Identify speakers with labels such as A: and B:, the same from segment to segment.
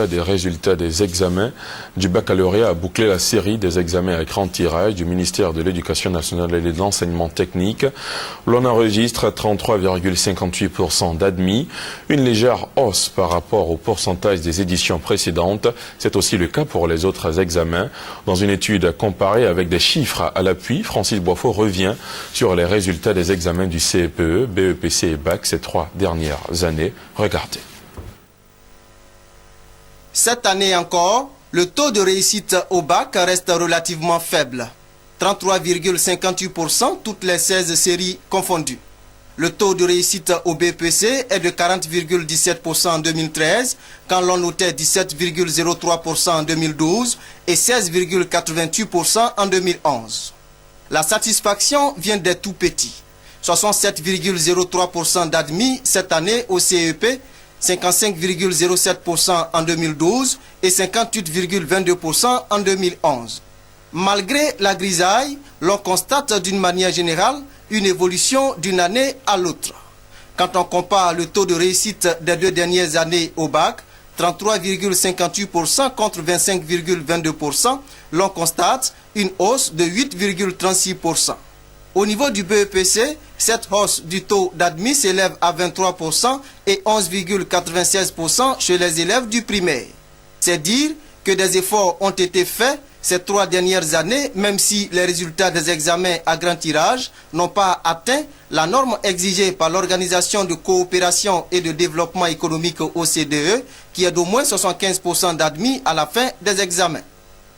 A: des résultats des examens du baccalauréat a bouclé la série des examens à grand tirage du ministère de l'Éducation nationale et de l'enseignement technique. L'on enregistre 33,58% d'admis, une légère hausse par rapport au pourcentage des éditions précédentes. C'est aussi le cas pour les autres examens. Dans une étude comparée avec des chiffres à l'appui, Francis Boifo revient sur les résultats des examens du CEPE, BEPC et BAC ces 3 dernières années. Regardez.
B: Cette année encore, le taux de réussite au bac reste relativement faible. 33,58% toutes les 16 séries confondues. Le taux de réussite au BPC est de 40,17% en 2013, quand l'on notait 17,03% en 2012 et 16,88% en 2011. La satisfaction vient des tout petits. 67,03% d'admis cette année au CEP, 55,07% en 2012 et 58,22% en 2011. Malgré la grisaille, l'on constate d'une manière générale une évolution d'une année à l'autre. Quand on compare le taux de réussite des 2 dernières années au bac, 33,58% contre 25,22%, l'on constate une hausse de 8,36%. Au niveau du BEPC, cette hausse du taux d'admis s'élève à 23% et 11,96% chez les élèves du primaire. C'est dire que des efforts ont été faits ces 3 dernières années, même si les résultats des examens à grand tirage n'ont pas atteint la norme exigée par l'Organisation de coopération et de développement économique OCDE, qui est d'au moins 75% d'admis à la fin des examens.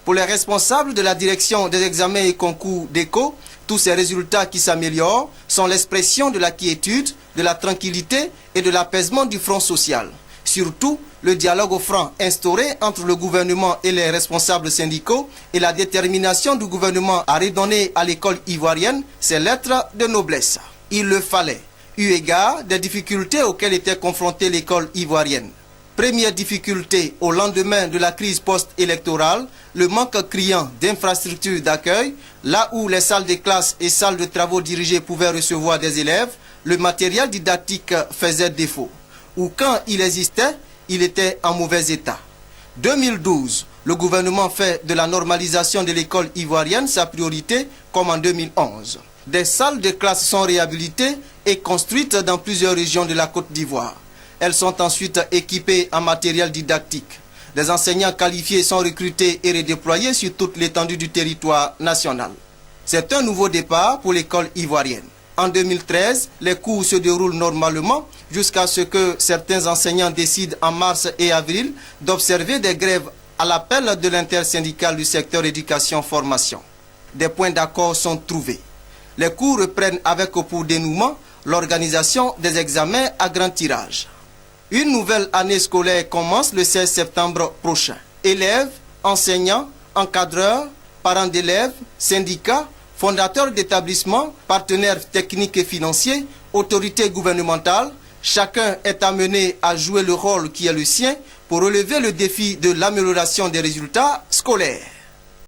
B: Pour les responsables de la direction des examens et concours d'ECO, tous ces résultats qui s'améliorent sont l'expression de la quiétude, de la tranquillité et de l'apaisement du front social. Surtout, le dialogue franc instauré entre le gouvernement et les responsables syndicaux et la détermination du gouvernement à redonner à l'école ivoirienne ses lettres de noblesse. Il le fallait, eu égard des difficultés auxquelles était confrontée l'école ivoirienne. Première difficulté au lendemain de la crise post-électorale, le manque criant d'infrastructures d'accueil, là où les salles de classe et salles de travaux dirigés pouvaient recevoir des élèves, le matériel didactique faisait défaut. Ou quand il existait, il était en mauvais état. 2012, le gouvernement fait de la normalisation de l'école ivoirienne sa priorité comme en 2011. Des salles de classe sont réhabilitées et construites dans plusieurs régions de la Côte d'Ivoire. Elles sont ensuite équipées en matériel didactique. Des enseignants qualifiés sont recrutés et redéployés sur toute l'étendue du territoire national. C'est un nouveau départ pour l'école ivoirienne. En 2013, les cours se déroulent normalement jusqu'à ce que certains enseignants décident en mars et avril d'observer des grèves à l'appel de l'intersyndicale du secteur éducation-formation. Des points d'accord sont trouvés. Les cours reprennent avec pour dénouement l'organisation des examens à grand tirage. Une nouvelle année scolaire commence le 16 septembre prochain. Élèves, enseignants, encadreurs, parents d'élèves, syndicats, fondateurs d'établissements, partenaires techniques et financiers, autorités gouvernementales, chacun est amené à jouer le rôle qui est le sien pour relever le défi de l'amélioration des résultats scolaires.